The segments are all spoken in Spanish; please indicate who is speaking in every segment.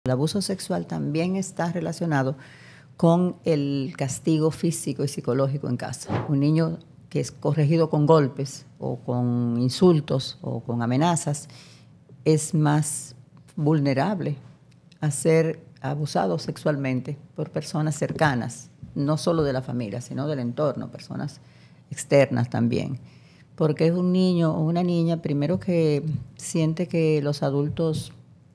Speaker 1: El abuso sexual también está relacionado con el castigo físico y psicológico en casa. Un niño que es corregido con golpes o con insultos o con amenazas es más vulnerable a ser abusado sexualmente por personas cercanas, no solo de la familia, sino del entorno, personas externas también. Porque es un niño o una niña, primero, que siente que los adultos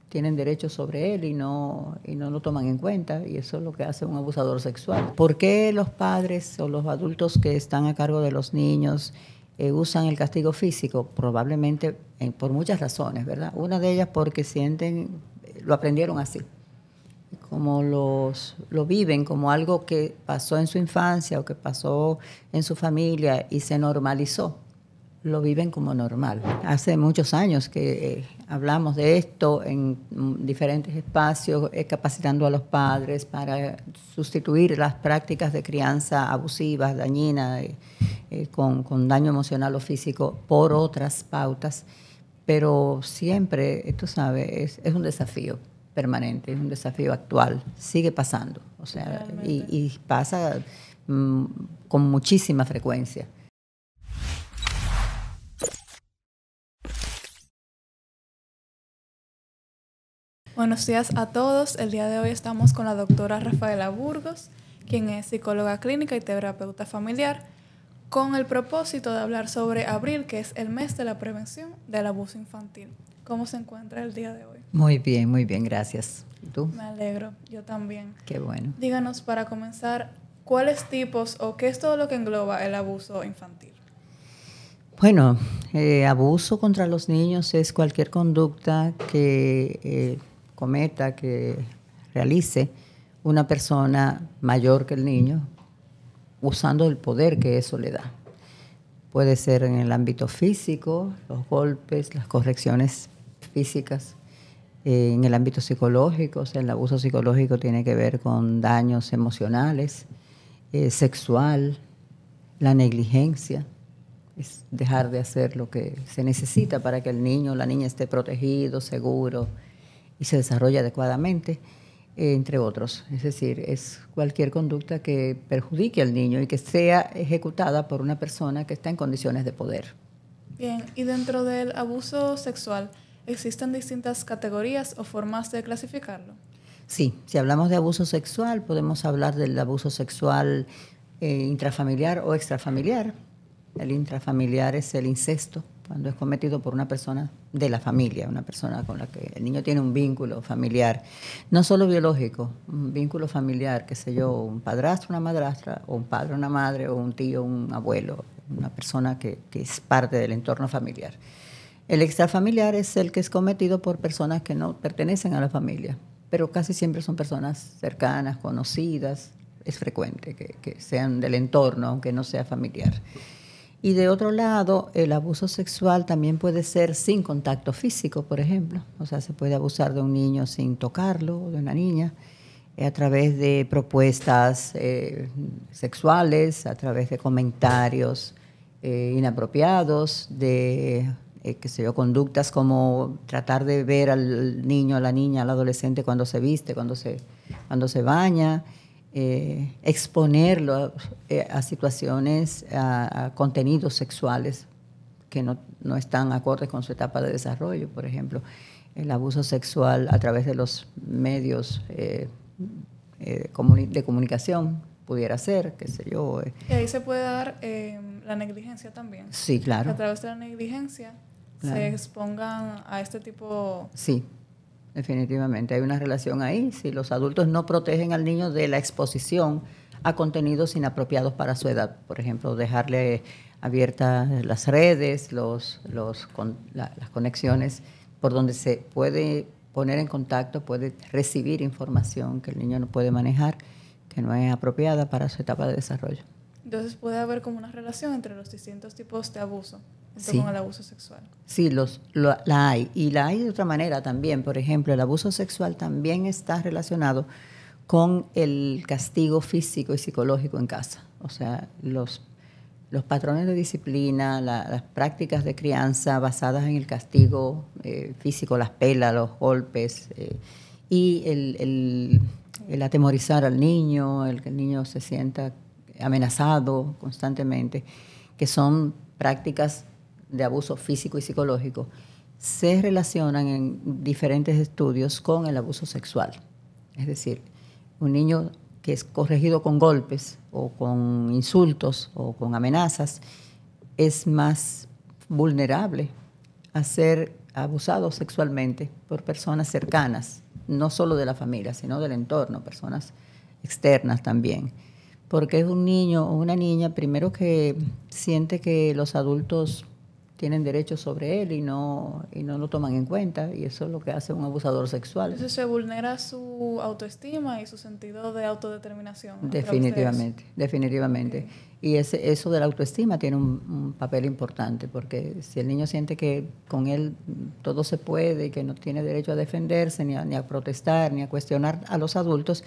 Speaker 1: tienen derechos sobre él y no lo toman en cuenta, y eso es lo que hace un abusador sexual. ¿Por qué los padres o los adultos que están a cargo de los niños usan el castigo físico? Probablemente por muchas razones, ¿verdad? Una de ellas porque sienten, lo aprendieron así, como lo viven como algo que pasó en su infancia o que pasó en su familia y se normalizó. Lo viven como normal. Hace muchos años que hablamos de esto en diferentes espacios, capacitando a los padres para sustituir las prácticas de crianza abusivas, dañinas, con daño emocional o físico por otras pautas. Pero siempre, tú sabes, es un desafío permanente, es un desafío actual, sigue pasando, o sea, y pasa con muchísima frecuencia.
Speaker 2: Buenos días a todos. El día de hoy estamos con la doctora Rafaela Burgos, quien es psicóloga clínica y terapeuta familiar, con el propósito de hablar sobre abril, que es el mes de la prevención del abuso infantil. ¿Cómo se encuentra el día de hoy?
Speaker 1: Muy bien, gracias. ¿Y tú?
Speaker 2: Me alegro, yo también.
Speaker 1: Qué bueno.
Speaker 2: Díganos, para comenzar, ¿cuáles tipos o qué es todo lo que engloba el abuso infantil?
Speaker 1: Bueno, abuso contra los niños es cualquier conducta que cometa, que realice una persona mayor que el niño, usando el poder que eso le da. Puede ser en el ámbito físico, los golpes, las correcciones físicas, en el ámbito psicológico, o sea, el abuso psicológico tiene que ver con daños emocionales, sexual, la negligencia, es dejar de hacer lo que se necesita para que el niño o la niña esté protegido, seguro y se desarrolle adecuadamente, entre otros. Es decir, es cualquier conducta que perjudique al niño y que sea ejecutada por una persona que está en condiciones de poder.
Speaker 2: Bien, y dentro del abuso sexual, ¿existen distintas categorías o formas de clasificarlo?
Speaker 1: Sí, si hablamos de abuso sexual, podemos hablar del abuso sexual intrafamiliar o extrafamiliar. El intrafamiliar es el incesto, cuando es cometido por una persona de la familia, una persona con la que el niño tiene un vínculo familiar, no solo biológico, un vínculo familiar, qué sé yo, un padrastro, una madrastra, o un padre, una madre, o un tío, un abuelo, una persona que es parte del entorno familiar. El extrafamiliar es el que es cometido por personas que no pertenecen a la familia, pero casi siempre son personas cercanas, conocidas. Es frecuente que sean del entorno, aunque no sea familiar. Y de otro lado, el abuso sexual también puede ser sin contacto físico, por ejemplo. O sea, se puede abusar de un niño sin tocarlo, o de una niña, a través de propuestas sexuales, a través de comentarios inapropiados, de qué sé yo, conductas como tratar de ver al niño, a la niña, al adolescente cuando se viste, cuando se baña, exponerlo a situaciones, a contenidos sexuales que no están acordes con su etapa de desarrollo. Por ejemplo, el abuso sexual a través de los medios de comunicación pudiera ser, qué sé yo.
Speaker 2: Y ahí se puede dar la negligencia también.
Speaker 1: Sí, claro.
Speaker 2: A través de la negligencia se expongan a este tipo.
Speaker 1: Sí, definitivamente. Hay una relación ahí. Si los adultos no protegen al niño de la exposición a contenidos inapropiados para su edad, por ejemplo, dejarle abiertas las redes, las conexiones por donde se puede poner en contacto, puede recibir información que el niño no puede manejar, que no es apropiada para su etapa de desarrollo.
Speaker 2: Entonces puede haber como una relación entre los distintos tipos de abuso,
Speaker 1: sí,
Speaker 2: con el abuso sexual.
Speaker 1: Sí, la hay. Y la hay de otra manera también. Por ejemplo, el abuso sexual también está relacionado con el castigo físico y psicológico en casa. O sea, los patrones de disciplina, las prácticas de crianza basadas en el castigo físico, las pelas, los golpes, y el atemorizar al niño, el que el niño se sienta amenazado constantemente, que son prácticas de abuso físico y psicológico, se relacionan en diferentes estudios con el abuso sexual. Es decir, un niño que es corregido con golpes o con insultos o con amenazas es más vulnerable a ser abusado sexualmente por personas cercanas, no solo de la familia, sino del entorno, personas externas también. Porque es un niño o una niña, primero, que siente que los adultos tienen derechos sobre él y no lo toman en cuenta, y eso es lo que hace un abusador sexual.
Speaker 2: Entonces se vulnera su autoestima y su sentido de autodeterminación.
Speaker 1: Definitivamente, definitivamente.
Speaker 2: Okay.
Speaker 1: Y eso de la autoestima tiene un papel importante, porque si el niño siente que con él todo se puede y que no tiene derecho a defenderse, ni a protestar, ni a cuestionar a los adultos,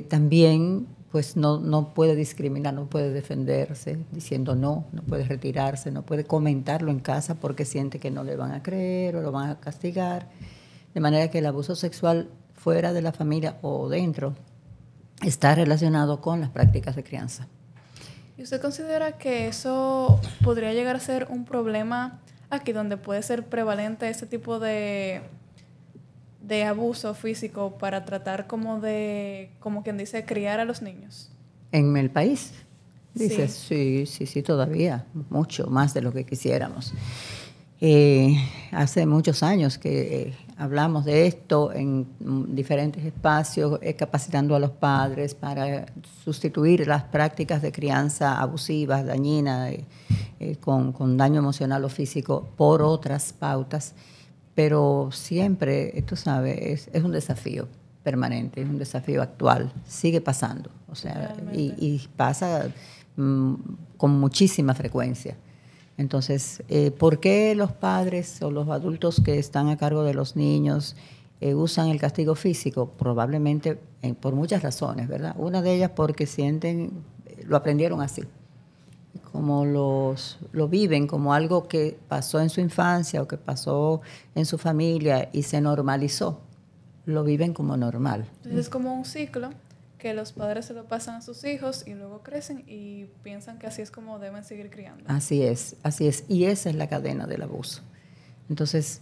Speaker 1: también pues no puede discriminar, no puede defenderse diciendo no puede retirarse, no puede comentarlo en casa porque siente que no le van a creer o lo van a castigar. De manera que el abuso sexual fuera de la familia o dentro está relacionado con las prácticas de crianza.
Speaker 2: ¿Y usted considera que eso podría llegar a ser un problema aquí, donde puede ser prevalente ese tipo de abuso físico para tratar como quien dice, criar a los niños?
Speaker 1: ¿En el país? Dices, sí, todavía, mucho más de lo que quisiéramos. Hace muchos años que hablamos de esto en diferentes espacios, capacitando a los padres para sustituir las prácticas de crianza abusivas, dañinas, con daño emocional o físico, por otras pautas. Pero siempre, tú sabes, es un desafío permanente, es un desafío actual, sigue pasando, o sea, y pasa con muchísima frecuencia. Entonces, ¿por qué los padres o los adultos que están a cargo de los niños usan el castigo físico? Probablemente por muchas razones, ¿verdad? Una de ellas porque lo aprendieron así, como lo viven como algo que pasó en su infancia o que pasó en su familia y se normalizó, lo viven como normal.
Speaker 2: Entonces es como un ciclo que los padres se lo pasan a sus hijos y luego crecen y piensan que así es como deben seguir criando.
Speaker 1: Así es. Y esa es la cadena del abuso. Entonces,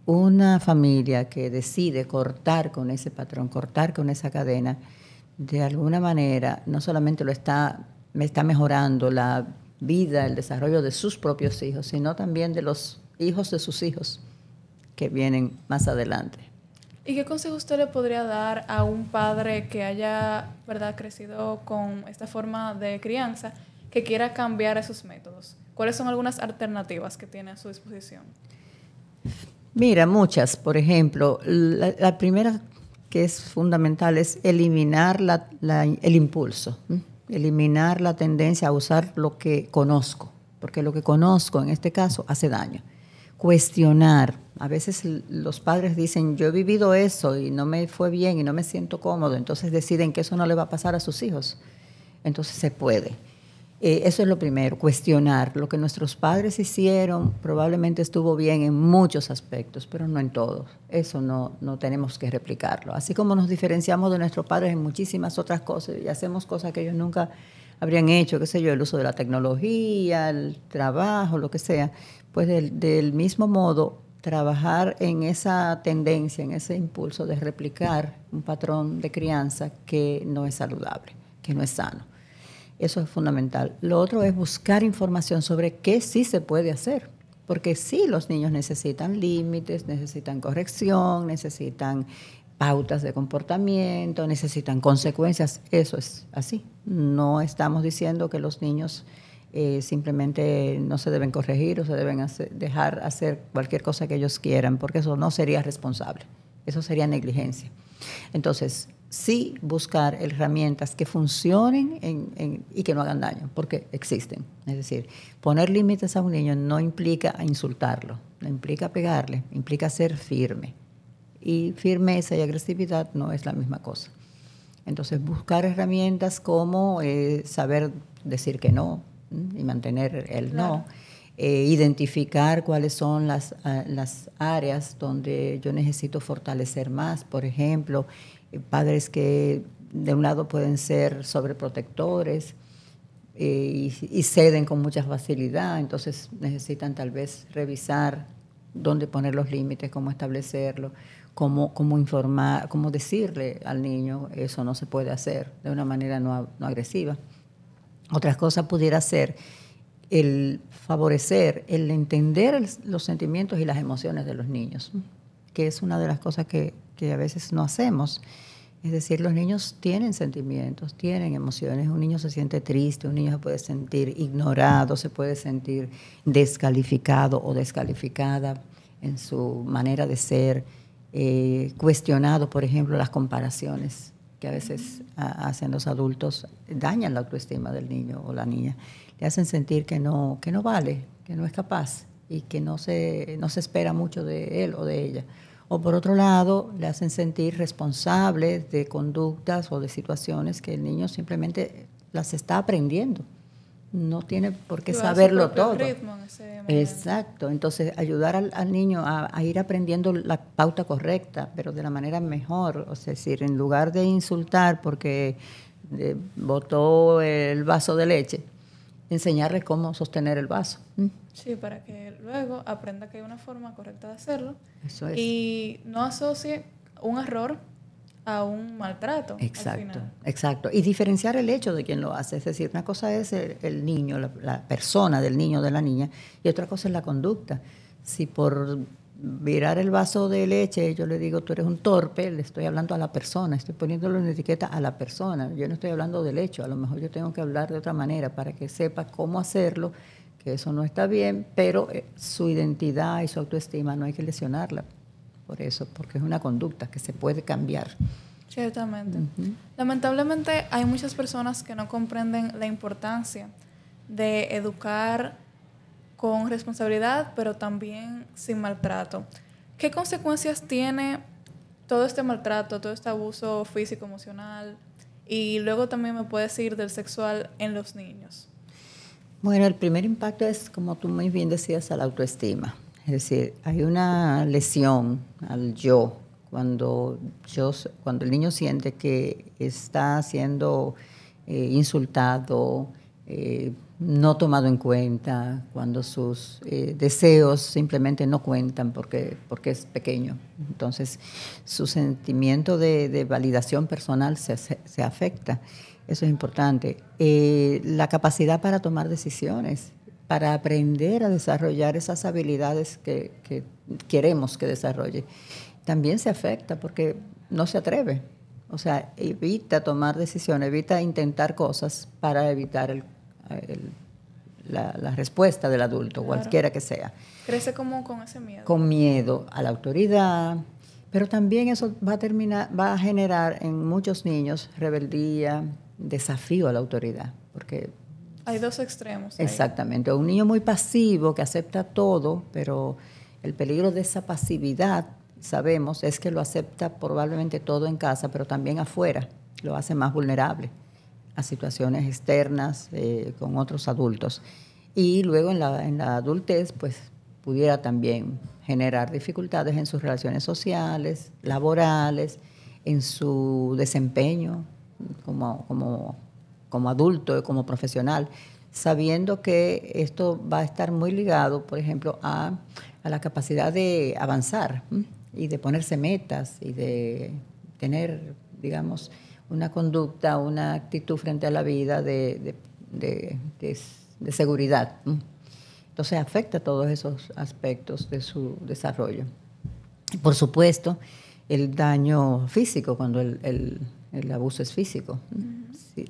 Speaker 1: una familia que decide cortar con ese patrón, cortar con esa cadena, de alguna manera no solamente está mejorando la vida, el desarrollo de sus propios hijos, sino también de los hijos de sus hijos que vienen más adelante.
Speaker 2: ¿Y qué consejo usted le podría dar a un padre que haya, ¿verdad?, crecido con esta forma de crianza, que quiera cambiar esos métodos? ¿Cuáles son algunas alternativas que tiene a su disposición?
Speaker 1: Mira, muchas. Por ejemplo, la primera que es fundamental es eliminar el impulso, eliminar la tendencia a usar lo que conozco, porque lo que conozco en este caso hace daño. Cuestionar. A veces los padres dicen, yo he vivido eso y no me fue bien y no me siento cómodo, entonces deciden que eso no le va a pasar a sus hijos. Entonces se puede. Eso es lo primero, cuestionar. Lo que nuestros padres hicieron probablemente estuvo bien en muchos aspectos, pero no en todos. Eso no tenemos que replicarlo. Así como nos diferenciamos de nuestros padres en muchísimas otras cosas y hacemos cosas que ellos nunca habrían hecho, qué sé yo, el uso de la tecnología, el trabajo, lo que sea, pues del mismo modo trabajar en esa tendencia, en ese impulso de replicar un patrón de crianza que no es saludable, que no es sano. Eso es fundamental. Lo otro es buscar información sobre qué sí se puede hacer, porque sí, los niños necesitan límites, necesitan corrección, necesitan pautas de comportamiento, necesitan consecuencias. Eso es así. No estamos diciendo que los niños simplemente no se deben corregir o se deben dejar hacer cualquier cosa que ellos quieran, porque eso no sería responsable, eso sería negligencia. Entonces, sí buscar herramientas que funcionen y que no hagan daño, porque existen. Es decir, poner límites a un niño no implica insultarlo, no implica pegarle, implica ser firme. Y firmeza y agresividad no es la misma cosa. Entonces, buscar herramientas como saber decir que no y mantener el no. identificar cuáles son las áreas donde yo necesito fortalecer más. Por ejemplo, padres que de un lado pueden ser sobreprotectores y ceden con mucha facilidad, entonces necesitan tal vez revisar dónde poner los límites, cómo establecerlo, cómo informar, cómo decirle al niño eso no se puede hacer de una manera no agresiva. Otras cosas pudiera ser el favorecer, el entender los sentimientos y las emociones de los niños, que es una de las cosas que a veces no hacemos. Es decir, los niños tienen sentimientos, tienen emociones. Un niño se siente triste, un niño se puede sentir ignorado, se puede sentir descalificado o descalificada en su manera de ser, cuestionado, por ejemplo, las comparaciones que a veces hacen los adultos, dañan la autoestima del niño o la niña. Le hacen sentir que no vale, que no es capaz y que no se espera mucho de él o de ella. O por otro lado, le hacen sentir responsable de conductas o de situaciones que el niño simplemente las está aprendiendo. No tiene por qué saberlo todo.
Speaker 2: Ritmo en ese momento.
Speaker 1: Exacto. Entonces, ayudar al niño a ir aprendiendo la pauta correcta, pero de la manera mejor. O sea, es decir, en lugar de insultar porque botó el vaso de leche, enseñarle cómo sostener el vaso.
Speaker 2: Sí, para que luego aprenda que hay una forma correcta de hacerlo.
Speaker 1: Eso es.
Speaker 2: Y no asocie un error a un maltrato.
Speaker 1: Exacto, exacto. Y diferenciar el hecho de quien lo hace. Es decir, una cosa es el niño, la persona del niño o de la niña, y otra cosa es la conducta. Si por virar el vaso de leche yo le digo, tú eres un torpe, le estoy hablando a la persona, estoy poniéndole una etiqueta a la persona. Yo no estoy hablando del hecho, a lo mejor yo tengo que hablar de otra manera para que sepa cómo hacerlo, que eso no está bien, pero su identidad y su autoestima no hay que lesionarla por eso, porque es una conducta que se puede cambiar.
Speaker 2: Ciertamente. Lamentablemente hay muchas personas que no comprenden la importancia de educar con responsabilidad, pero también sin maltrato. ¿Qué consecuencias tiene todo este maltrato, todo este abuso físico, emocional? Y luego también me puedes decir del sexual en los niños.
Speaker 1: Bueno, el primer impacto es, como tú muy bien decías, a la autoestima. Es decir, hay una lesión al yo cuando el niño siente que está siendo insultado, no tomado en cuenta, cuando sus deseos simplemente no cuentan porque es pequeño. Entonces, su sentimiento de validación personal se afecta. Eso es importante. La capacidad para tomar decisiones, para aprender a desarrollar esas habilidades que queremos que desarrolle, también se afecta porque no se atreve. O sea, evita tomar decisiones, evita intentar cosas para evitar la respuesta del adulto, claro, cualquiera que sea.
Speaker 2: Crece como con ese miedo.
Speaker 1: Con miedo a la autoridad, pero también eso va a generar en muchos niños rebeldía, desafío a la autoridad, porque
Speaker 2: hay dos extremos.
Speaker 1: Exactamente. Un niño muy pasivo que acepta todo, pero el peligro de esa pasividad, sabemos, es que lo acepta probablemente todo en casa, pero también afuera. Lo hace más vulnerable a situaciones externas con otros adultos. Y luego en la adultez, pues pudiera también generar dificultades en sus relaciones sociales, laborales, en su desempeño como adulto y como profesional, sabiendo que esto va a estar muy ligado, por ejemplo, a la capacidad de avanzar y de ponerse metas y de tener, digamos, una conducta, una actitud frente a la vida de seguridad. Entonces afecta todos esos aspectos de su desarrollo. Por supuesto, el daño físico cuando el abuso es físico. Sí.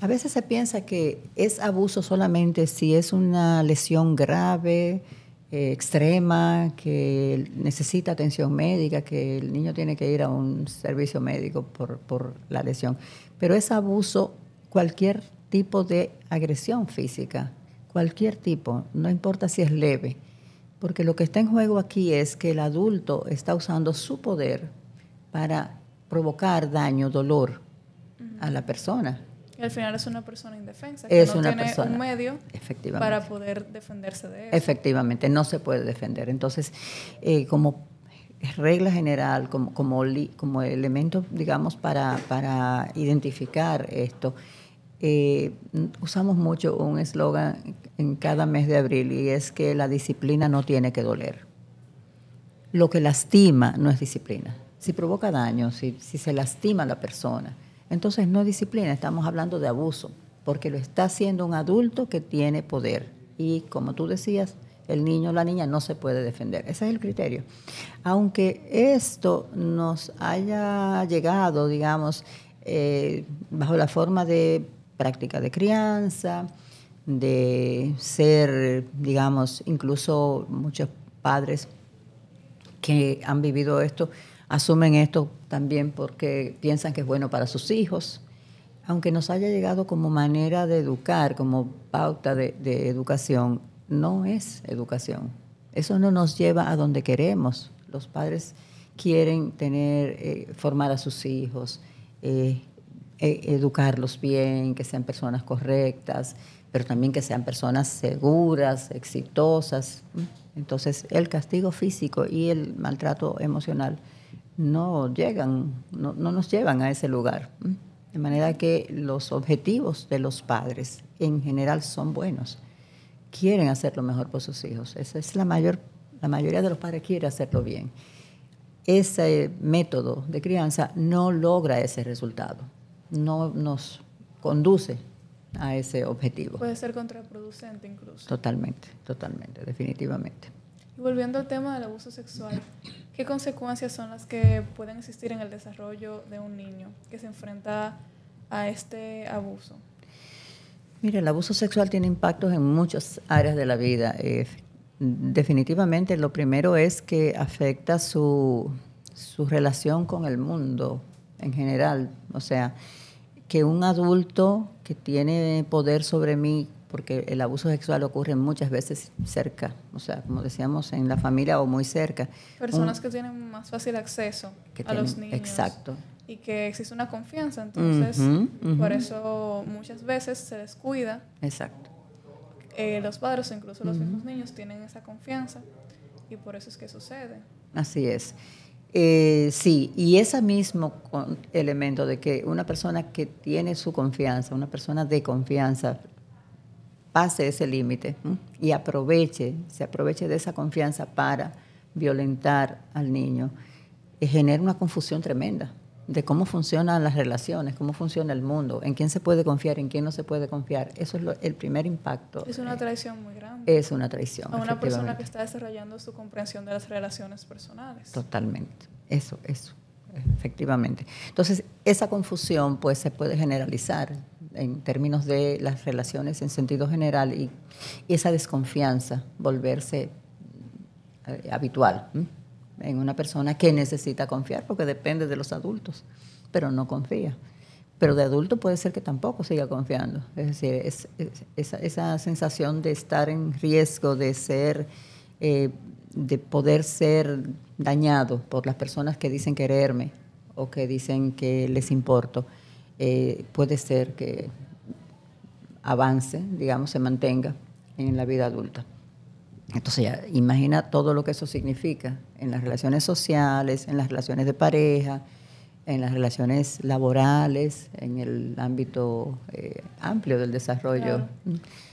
Speaker 1: A veces se piensa que es abuso solamente si es una lesión grave, extrema, que necesita atención médica, que el niño tiene que ir a un servicio médico por la lesión. Pero es abuso cualquier tipo de agresión física, cualquier tipo, no importa si es leve, porque lo que está en juego aquí es que el adulto está usando su poder para provocar daño, dolor a la persona.
Speaker 2: Y al final es una persona indefensa, que
Speaker 1: Es
Speaker 2: no
Speaker 1: una
Speaker 2: tiene
Speaker 1: persona,
Speaker 2: un medio
Speaker 1: efectivamente,
Speaker 2: para poder defenderse de eso.
Speaker 1: efectivamente, no se puede defender. Entonces, como regla general, como elemento, digamos, para identificar esto, usamos mucho un eslogan en cada mes de abril, y es que la disciplina no tiene que doler. Lo que lastima no es disciplina. Si provoca daño, si se lastima a la persona, entonces no es disciplina, estamos hablando de abuso, porque lo está haciendo un adulto que tiene poder. Y como tú decías, el niño o la niña no se puede defender. Ese es el criterio. Aunque esto nos haya llegado, digamos, bajo la forma de práctica de crianza, de ser, digamos, incluso muchos padres que han vivido esto asumen esto también porque piensan que es bueno para sus hijos, aunque nos haya llegado como manera de educar, como pauta de educación, no es educación. Eso no nos lleva a donde queremos. Los padres quieren formar a sus hijos, educarlos bien, que sean personas correctas, pero también que sean personas seguras, exitosas. Entonces, el castigo físico y el maltrato emocional no nos llevan a ese lugar. De manera que los objetivos de los padres en general son buenos. Quieren hacer lo mejor por sus hijos. Esa es la mayoría de los padres quiere hacerlo bien. Ese método de crianza no logra ese resultado, no nos conduce a ese objetivo.
Speaker 2: Puede ser contraproducente incluso.
Speaker 1: Totalmente, definitivamente.
Speaker 2: Y volviendo al tema del abuso sexual, ¿qué consecuencias son las que pueden existir en el desarrollo de un niño que se enfrenta a este abuso?
Speaker 1: Mira, el abuso sexual tiene impactos en muchas áreas de la vida. Definitivamente, lo primero es que afecta su relación con el mundo en general. O sea, que un adulto que tiene poder sobre mí, porque el abuso sexual ocurre muchas veces cerca, o sea, como decíamos, en la familia o muy cerca.
Speaker 2: Personas que tienen más fácil acceso a los niños.
Speaker 1: Exacto.
Speaker 2: Y que existe una confianza, entonces, por eso muchas veces se descuida.
Speaker 1: Exacto.
Speaker 2: Los padres o incluso los mismos niños tienen esa confianza y por eso es que sucede.
Speaker 1: Así es. Sí, y ese mismo elemento de que una persona que tiene su confianza, una persona de confianza, pase ese límite y se aproveche de esa confianza para violentar al niño, genera una confusión tremenda de cómo funcionan las relaciones, cómo funciona el mundo, en quién se puede confiar, en quién no se puede confiar. Eso es el primer impacto.
Speaker 2: Es una traición muy grande.
Speaker 1: Es una traición.
Speaker 2: A una persona que está desarrollando su comprensión de las relaciones personales.
Speaker 1: Totalmente. Eso, efectivamente. Entonces, esa confusión pues se puede generalizar en términos de las relaciones en sentido general y esa desconfianza volverse habitual en una persona que necesita confiar porque depende de los adultos, pero no confía. Pero de adulto puede ser que tampoco siga confiando. Es decir, esa sensación de estar en riesgo de de poder ser dañado por las personas que dicen quererme o que dicen que les importo, puede ser que avance, digamos, se mantenga en la vida adulta. Entonces ya imagina todo lo que eso significa en las relaciones sociales, en las relaciones de pareja, en las relaciones laborales, en el ámbito amplio del desarrollo.
Speaker 2: Claro.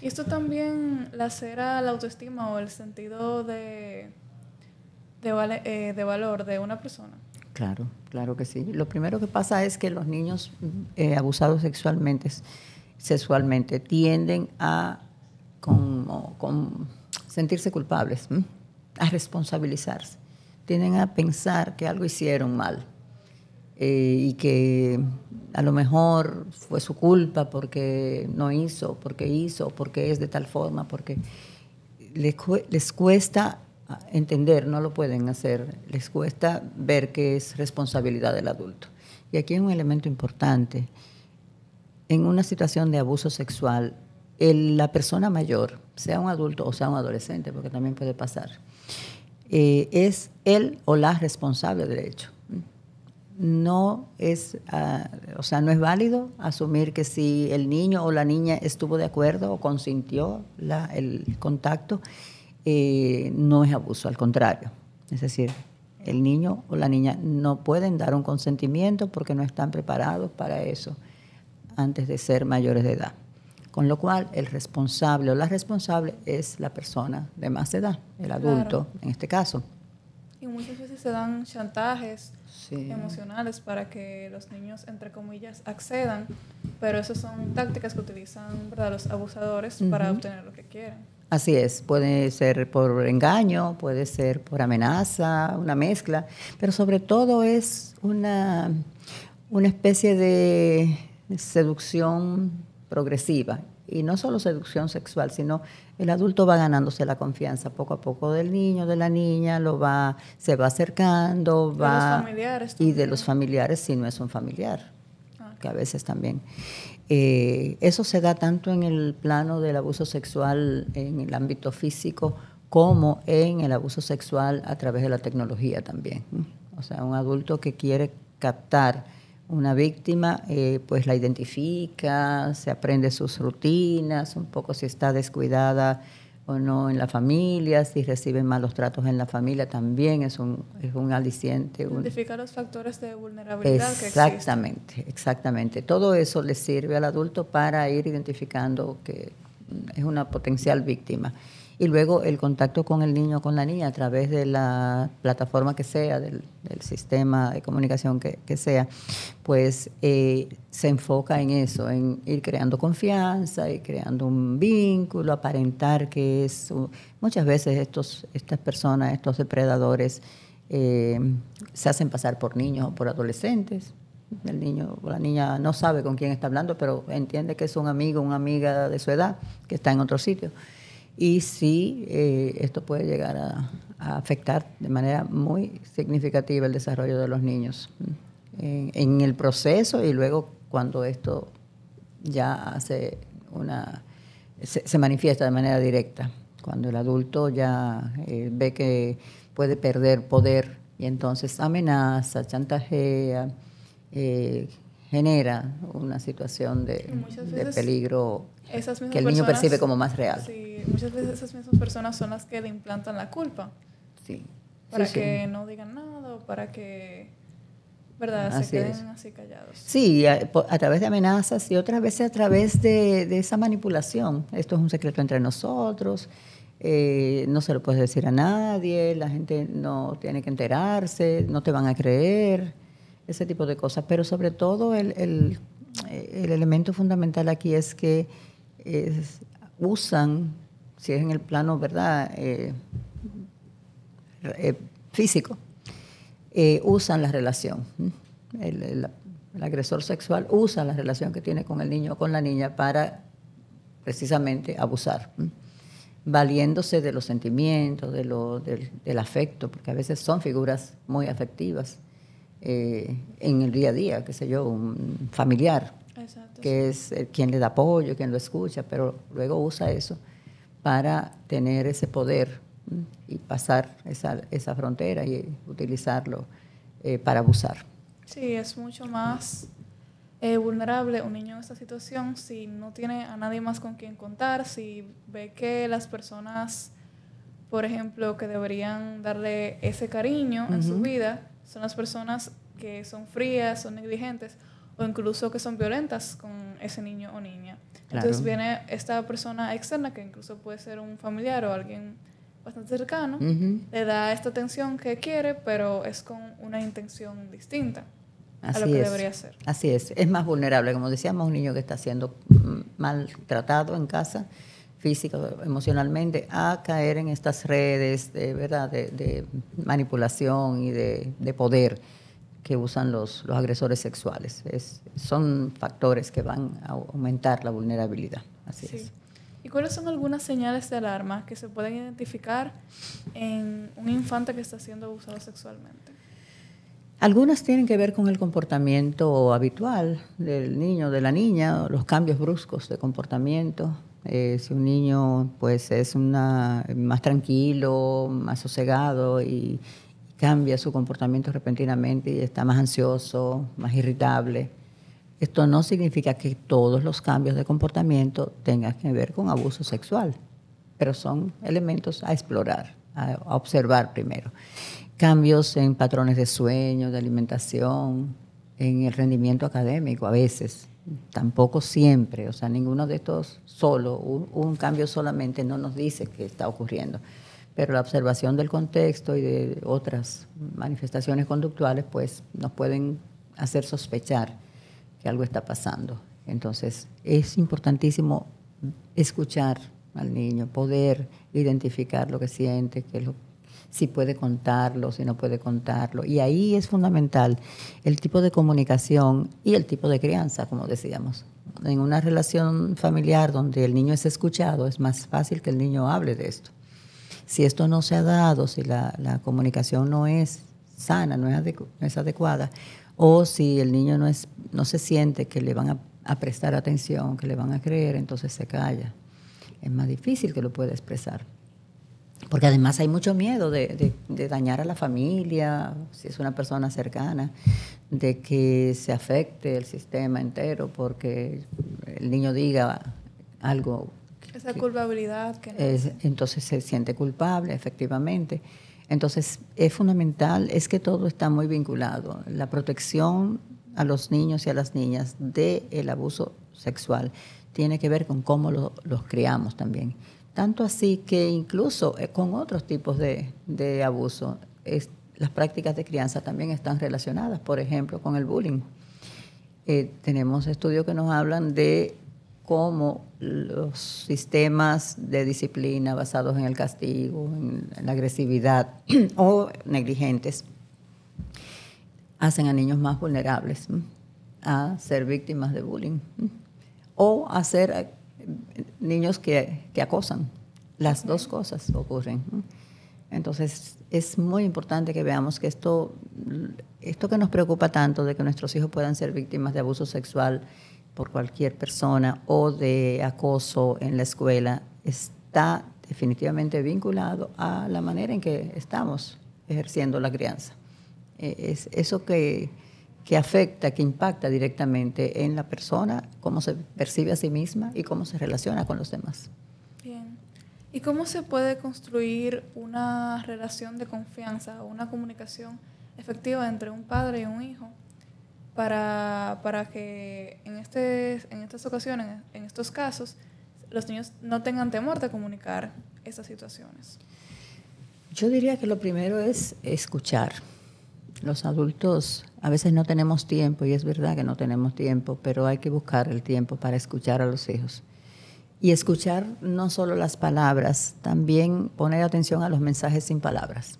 Speaker 2: Y esto también lacera la autoestima o el sentido de valor de una persona.
Speaker 1: Claro, claro que sí. Lo primero que pasa es que los niños abusados sexualmente tienden a sentirse culpables, a responsabilizarse. Tienden a pensar que algo hicieron mal y que a lo mejor fue su culpa porque no hizo, porque es de tal forma, porque les cuesta entender, no lo pueden hacer, les cuesta ver que es responsabilidad del adulto. Y aquí hay un elemento importante. En una situación de abuso sexual, la persona mayor, sea un adulto o sea un adolescente, porque también puede pasar, es él o la responsable del hecho. no es, o sea, no es válido asumir que si el niño o la niña estuvo de acuerdo o consintió el contacto, no es abuso, al contrario. Es decir, el niño o la niña no pueden dar un consentimiento porque no están preparados para eso antes de ser mayores de edad. Con lo cual, el responsable o la responsable es la persona de más edad, el adulto, en este caso.
Speaker 2: Y muchas veces se dan chantajes emocionales para que los niños, entre comillas, accedan, pero esas son tácticas que utilizan, ¿verdad?, los abusadores para obtener lo que quieren.
Speaker 1: Así es, puede ser por engaño, puede ser por amenaza, una mezcla, pero sobre todo es una especie de seducción progresiva. Y no solo seducción sexual, sino el adulto va ganándose la confianza poco a poco del niño, de la niña, se va acercando,
Speaker 2: de los familiares
Speaker 1: y
Speaker 2: también.
Speaker 1: de los familiares si no es un familiar, que a veces también. Eso se da tanto en el plano del abuso sexual en el ámbito físico como en el abuso sexual a través de la tecnología también. O sea, un adulto que quiere captar una víctima, pues la identifica, se aprende sus rutinas, un poco si está descuidada o no en la familia, si recibe malos tratos en la familia, también es un aliciente.
Speaker 2: Identificar los factores de vulnerabilidad que
Speaker 1: existen.
Speaker 2: existen.
Speaker 1: Exactamente. Todo eso le sirve al adulto para ir identificando que es una potencial víctima. Y luego el contacto con el niño o con la niña a través de la plataforma que sea, del sistema de comunicación que sea, pues se enfoca en eso, en ir creando confianza, ir creando un vínculo, aparentar que es... Muchas veces estas personas, estos depredadores, se hacen pasar por niños o por adolescentes. El niño o la niña no sabe con quién está hablando, pero entiende que es un amigo o una amiga de su edad que está en otro sitio. Y sí, esto puede llegar a afectar de manera muy significativa el desarrollo de los niños en el proceso y luego cuando esto ya se manifiesta de manera directa, cuando el adulto ya ve que puede perder poder y entonces amenaza, chantajea, genera una situación de peligro que el niño percibe como más real.
Speaker 2: Sí, muchas veces esas mismas personas son las que le implantan la culpa.
Speaker 1: Sí.
Speaker 2: Para que no digan nada o para que, ¿verdad?, se queden así callados.
Speaker 1: Sí, a través de amenazas y otras veces a través de esa manipulación. Esto es un secreto entre nosotros, no se lo puedes decir a nadie, la gente no tiene que enterarse, no te van a creer, ese tipo de cosas. Pero sobre todo el elemento fundamental aquí es que usan, si es en el plano, ¿verdad?, físico, usan la relación. El agresor sexual usa la relación que tiene con el niño o con la niña para precisamente abusar, valiéndose de los sentimientos, del afecto, porque a veces son figuras muy afectivas en el día a día, qué sé yo, un familiar. Exacto, que es quien le da apoyo, quien lo escucha, pero luego usa eso para tener ese poder y pasar esa frontera y utilizarlo para abusar.
Speaker 2: Sí, es mucho más vulnerable un niño en esta situación si no tiene a nadie más con quien contar, si ve que las personas, por ejemplo, que deberían darle ese cariño en su vida, son las personas que son frías, son negligentes, o incluso que son violentas con ese niño o niña. Claro. Entonces viene esta persona externa, que incluso puede ser un familiar o alguien bastante cercano, le da esta atención que quiere, pero es con una intención distinta a lo que debería ser.
Speaker 1: Así es más vulnerable, como decíamos, un niño que está siendo maltratado en casa, física, emocionalmente, a caer en estas redes de manipulación y de poder que usan los agresores sexuales. Son factores que van a aumentar la vulnerabilidad. Así es.
Speaker 2: ¿Y cuáles son algunas señales de alarma que se pueden identificar en un infante que está siendo abusado sexualmente?
Speaker 1: Algunas tienen que ver con el comportamiento habitual del niño, de la niña, los cambios bruscos de comportamiento. Si un niño pues es más tranquilo, más sosegado y cambia su comportamiento repentinamente y está más ansioso, más irritable. Esto no significa que todos los cambios de comportamiento tengan que ver con abuso sexual, pero son elementos a explorar, a observar primero. Cambios en patrones de sueño, de alimentación, en el rendimiento académico a veces, tampoco siempre, o sea, ninguno de estos solo, un cambio solamente no nos dice que está ocurriendo, pero la observación del contexto y de otras manifestaciones conductuales pues nos pueden hacer sospechar que algo está pasando. Entonces es importantísimo escuchar al niño, poder identificar lo que siente, si puede contarlo, si no puede contarlo. Y ahí es fundamental el tipo de comunicación y el tipo de crianza, como decíamos. En una relación familiar donde el niño es escuchado, es más fácil que el niño hable de esto. Si esto no se ha dado, si la comunicación no es sana, no es adecuada, o si el niño no se siente que le van a prestar atención, que le van a creer, entonces se calla. Es más difícil que lo pueda expresar. Porque además hay mucho miedo de dañar a la familia, si es una persona cercana, de que se afecte el sistema entero porque el niño diga algo.
Speaker 2: Esa culpabilidad que
Speaker 1: entonces se siente culpable, efectivamente. Entonces es fundamental, es que todo está muy vinculado. La protección a los niños y a las niñas del abuso sexual tiene que ver con cómo los criamos también. Tanto así que incluso con otros tipos de abuso, las prácticas de crianza también están relacionadas, por ejemplo, con el bullying. Tenemos estudios que nos hablan de cómo los sistemas de disciplina basados en el castigo, en la agresividad o negligentes, hacen a niños más vulnerables a ser víctimas de bullying o a ser niños que acosan. Las dos cosas ocurren. Entonces es muy importante que veamos que esto que nos preocupa tanto de que nuestros hijos puedan ser víctimas de abuso sexual por cualquier persona o de acoso en la escuela está definitivamente vinculado a la manera en que estamos ejerciendo la crianza. Es eso que afecta, que impacta directamente en la persona, cómo se percibe a sí misma y cómo se relaciona con los demás.
Speaker 2: Bien. ¿Y cómo se puede construir una relación de confianza o una comunicación efectiva entre un padre y un hijo para que en estas ocasiones, en estos casos, los niños no tengan temor de comunicar esas situaciones?
Speaker 1: Yo diría que lo primero es escuchar. Los adultos a veces no tenemos tiempo, y es verdad que no tenemos tiempo, pero hay que buscar el tiempo para escuchar a los hijos. Y escuchar no solo las palabras, también poner atención a los mensajes sin palabras.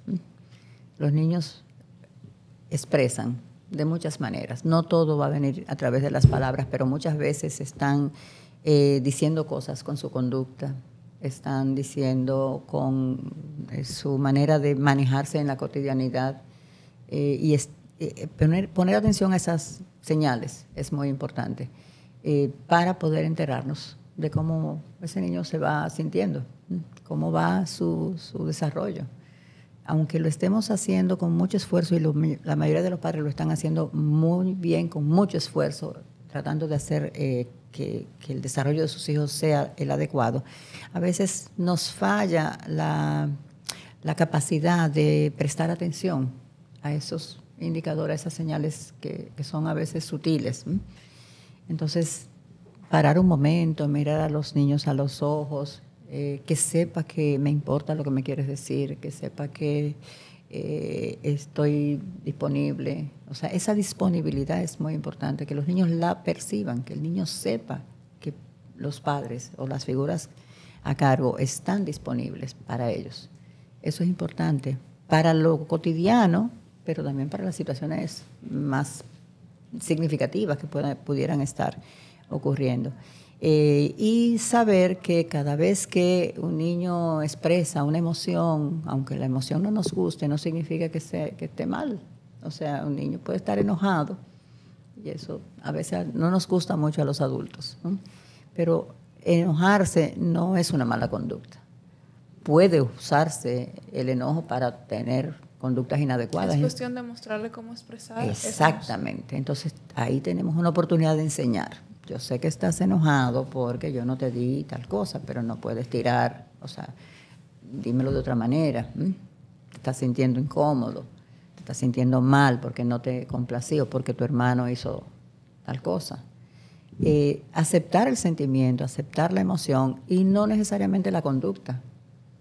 Speaker 1: Los niños expresan de muchas maneras. No todo va a venir a través de las palabras, pero muchas veces están diciendo cosas con su conducta, están diciendo con su manera de manejarse en la cotidianidad. Poner atención a esas señales es muy importante para poder enterarnos de cómo ese niño se va sintiendo, cómo va su desarrollo. Aunque lo estemos haciendo con mucho esfuerzo, y la mayoría de los padres lo están haciendo muy bien, con mucho esfuerzo, tratando de hacer que el desarrollo de sus hijos sea el adecuado, a veces nos falla la capacidad de prestar atención a esos indicadores, a esas señales que son a veces sutiles. Entonces, parar un momento, mirar a los niños a los ojos, que sepa que me importa lo que me quieres decir, que sepa que estoy disponible. O sea, esa disponibilidad es muy importante, que los niños la perciban, que el niño sepa que los padres o las figuras a cargo están disponibles para ellos. Eso es importante para lo cotidiano, pero también para las situaciones más significativas que pudieran estar ocurriendo. Y saber que cada vez que un niño expresa una emoción, aunque la emoción no nos guste, no significa que esté mal. O sea, un niño puede estar enojado, y eso a veces no nos gusta mucho a los adultos, ¿no? Pero enojarse no es una mala conducta. Puede usarse el enojo para tener conductas inadecuadas.
Speaker 2: Es cuestión de mostrarle cómo expresar.
Speaker 1: Exactamente. Entonces, ahí tenemos una oportunidad de enseñar. Yo sé que estás enojado porque yo no te di tal cosa, pero no puedes tirar, o sea, dímelo de otra manera. Te estás sintiendo incómodo, te estás sintiendo mal porque no te complació, porque tu hermano hizo tal cosa. Aceptar el sentimiento, aceptar la emoción y no necesariamente la conducta.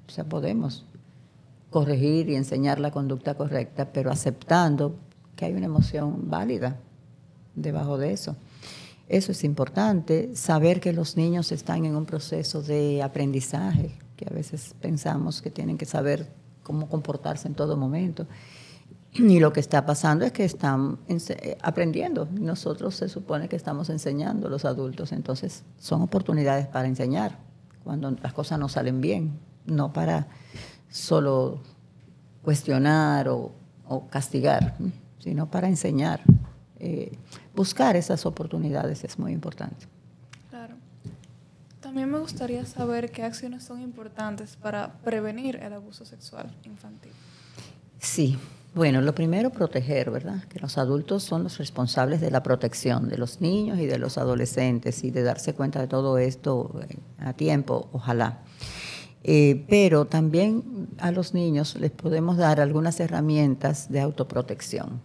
Speaker 1: O sea, podemos corregir y enseñar la conducta correcta, pero aceptando que hay una emoción válida debajo de eso. Eso es importante, saber que los niños están en un proceso de aprendizaje, que a veces pensamos que tienen que saber cómo comportarse en todo momento. Y lo que está pasando es que están aprendiendo. Nosotros se supone que estamos enseñando, los adultos. Entonces, son oportunidades para enseñar cuando las cosas no salen bien, no para solo cuestionar o castigar, sino para enseñar. Buscar esas oportunidades es muy importante.
Speaker 2: Claro. También me gustaría saber qué acciones son importantes para prevenir el abuso sexual infantil.
Speaker 1: Sí, bueno, lo primero, proteger, ¿verdad? Que los adultos son los responsables de la protección de los niños y de los adolescentes y de darse cuenta de todo esto a tiempo, ojalá. Pero también a los niños les podemos dar algunas herramientas de autoprotección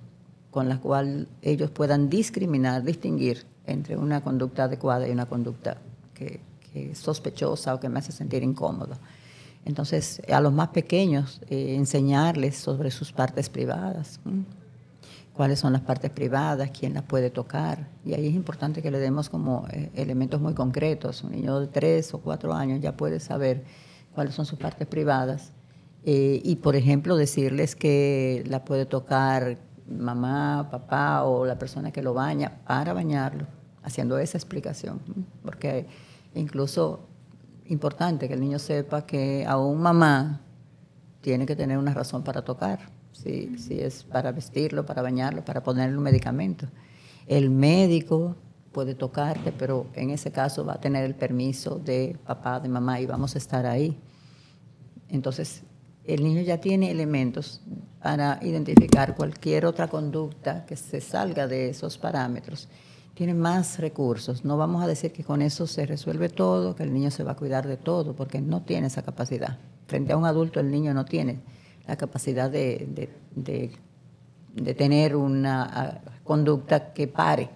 Speaker 1: con las cuales ellos puedan distinguir entre una conducta adecuada y una conducta que es sospechosa o que me hace sentir incómodo. Entonces, a los más pequeños, enseñarles sobre sus partes privadas, cuáles son las partes privadas, quién las puede tocar. Y ahí es importante que le demos como elementos muy concretos. Un niño de 3 o 4 años ya puede saber cuáles son sus partes privadas. Y, por ejemplo, decirles que la puede tocar mamá, papá o la persona que lo baña para bañarlo, haciendo esa explicación. Porque incluso importante que el niño sepa que aún mamá tiene que tener una razón para tocar, si es para vestirlo, para bañarlo, para ponerle un medicamento. El médico puede tocarte, pero en ese caso va a tener el permiso de papá, de mamá y vamos a estar ahí. Entonces, el niño ya tiene elementos para identificar cualquier otra conducta que se salga de esos parámetros. Tiene más recursos. No vamos a decir que con eso se resuelve todo, que el niño se va a cuidar de todo, porque no tiene esa capacidad. Frente a un adulto, el niño no tiene la capacidad de tener una conducta que pare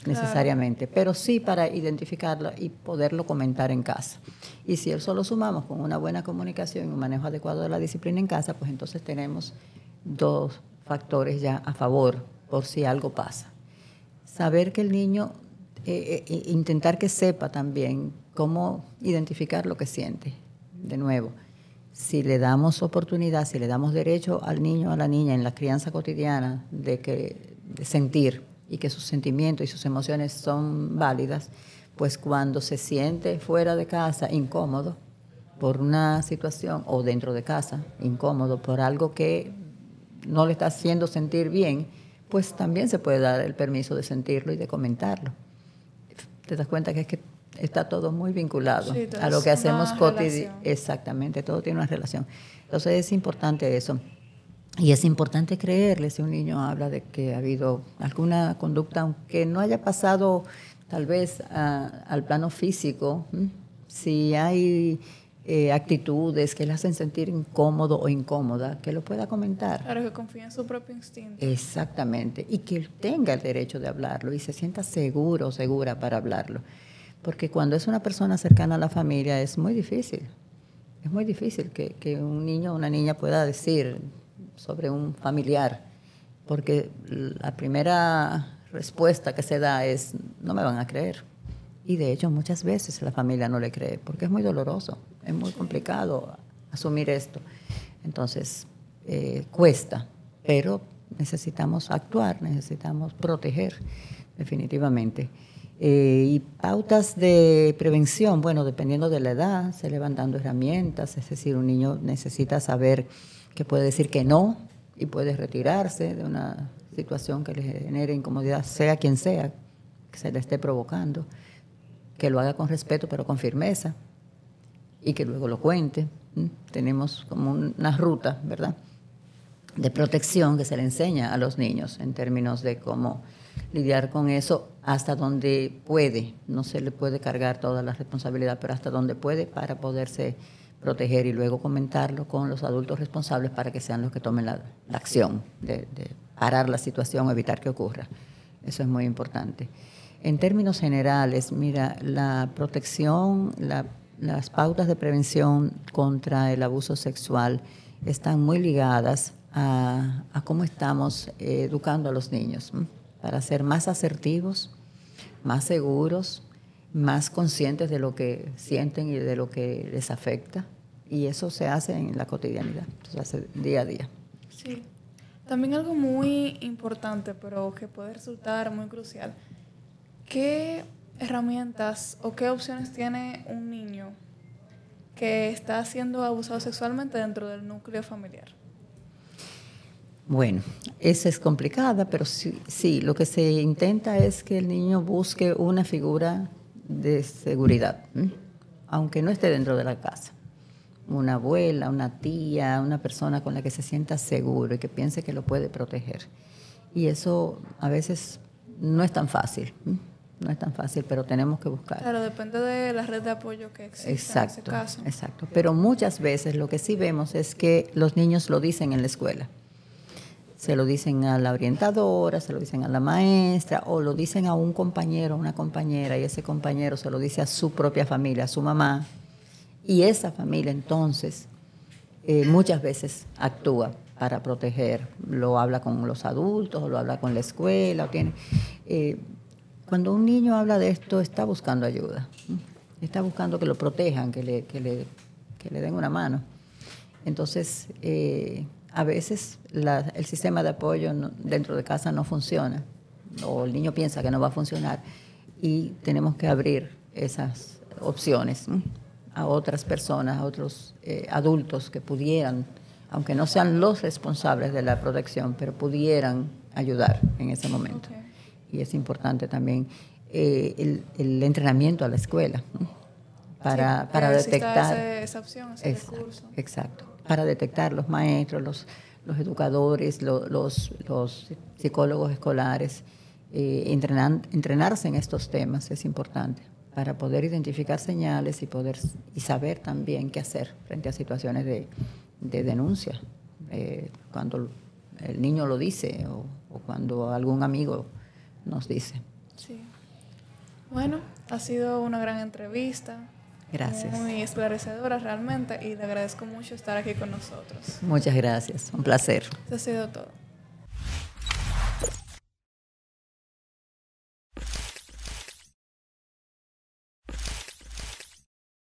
Speaker 1: necesariamente, pero sí para identificarla y poderlo comentar en casa. Y si eso lo sumamos con una buena comunicación y un manejo adecuado de la disciplina en casa, pues entonces tenemos 2 factores ya a favor por si algo pasa. Saber que el niño, intentar que sepa también cómo identificar lo que siente. De nuevo, si le damos oportunidad, si le damos derecho al niño o a la niña en la crianza cotidiana de sentir y que sus sentimientos y sus emociones son válidas, pues cuando se siente fuera de casa incómodo por una situación o dentro de casa incómodo por algo que no le está haciendo sentir bien, pues también se puede dar el permiso de sentirlo y de comentarlo. Te das cuenta que es que está todo muy vinculado a lo que hacemos cotidianamente. Exactamente, todo tiene una relación. Entonces es importante eso. Y es importante creerle si un niño habla de que ha habido alguna conducta, aunque no haya pasado tal vez al plano físico, si hay actitudes que le hacen sentir incómodo o incómoda, que lo pueda comentar.
Speaker 2: Claro, que confíe en su propio instinto.
Speaker 1: Exactamente, y que tenga el derecho de hablarlo y se sienta seguro o segura para hablarlo. Porque cuando es una persona cercana a la familia es muy difícil. Es muy difícil que un niño o una niña pueda decir sobre un familiar, porque la primera respuesta que se da es, no me van a creer. Y de hecho muchas veces la familia no le cree, porque es muy doloroso, es muy complicado asumir esto. Entonces, cuesta, pero necesitamos actuar, necesitamos proteger, definitivamente. Y pautas de prevención, bueno, dependiendo de la edad, se le van dando herramientas, es decir, un niño necesita saber que puede decir que no y puede retirarse de una situación que le genere incomodidad, sea quien sea que se le esté provocando, que lo haga con respeto pero con firmeza y que luego lo cuente. Tenemos como una ruta, ¿verdad? de protección que se le enseña a los niños en términos de cómo lidiar con eso hasta donde puede. No se le puede cargar toda la responsabilidad, pero hasta donde puede para poderse proteger y luego comentarlo con los adultos responsables para que sean los que tomen la acción de parar la situación o evitar que ocurra. Eso es muy importante. En términos generales, mira, la protección, las pautas de prevención contra el abuso sexual están muy ligadas a cómo estamos educando a los niños, para ser más asertivos, más seguros, más conscientes de lo que sienten y de lo que les afecta. Y eso se hace en la cotidianidad, se hace día a día.
Speaker 2: Sí. También algo muy importante, pero que puede resultar muy crucial. ¿Qué herramientas o qué opciones tiene un niño que está siendo abusado sexualmente dentro del núcleo familiar?
Speaker 1: Bueno, esa es complicada, pero sí, lo que se intenta es que el niño busque una figura de seguridad, aunque no esté dentro de la casa. Una abuela, una tía, una persona con la que se sienta seguro y que piense que lo puede proteger. Y eso a veces no es tan fácil, no es tan fácil, pero tenemos que buscar.
Speaker 2: Claro, depende de la red de apoyo que existe en ese caso.
Speaker 1: Exacto, pero muchas veces lo que sí vemos es que los niños lo dicen en la escuela. Se lo dicen a la orientadora, se lo dicen a la maestra o lo dicen a un compañero, a una compañera y ese compañero se lo dice a su propia familia, a su mamá. Y esa familia entonces muchas veces actúa para proteger, lo habla con los adultos, lo habla con la escuela. Cuando un niño habla de esto está buscando ayuda, está buscando que lo protejan, que le den una mano. Entonces, a veces el sistema de apoyo dentro de casa no funciona o el niño piensa que no va a funcionar y tenemos que abrir esas opciones a otras personas, a otros adultos que pudieran, aunque no sean los responsables de la protección, pero pudieran ayudar en ese momento. Okay. Y es importante también el entrenamiento a la escuela, ¿no? para detectar
Speaker 2: esa opción, ese recurso.
Speaker 1: Exacto, para detectar los maestros, los educadores, los psicólogos escolares, entrenarse en estos temas es importante para poder identificar señales y saber también qué hacer frente a situaciones de denuncia, cuando el niño lo dice o cuando algún amigo nos dice.
Speaker 2: Sí. Bueno, ha sido una gran entrevista.
Speaker 1: Gracias.
Speaker 2: Muy esclarecedora realmente y le agradezco mucho estar aquí con nosotros.
Speaker 1: Muchas gracias, un placer.
Speaker 2: Eso ha sido todo.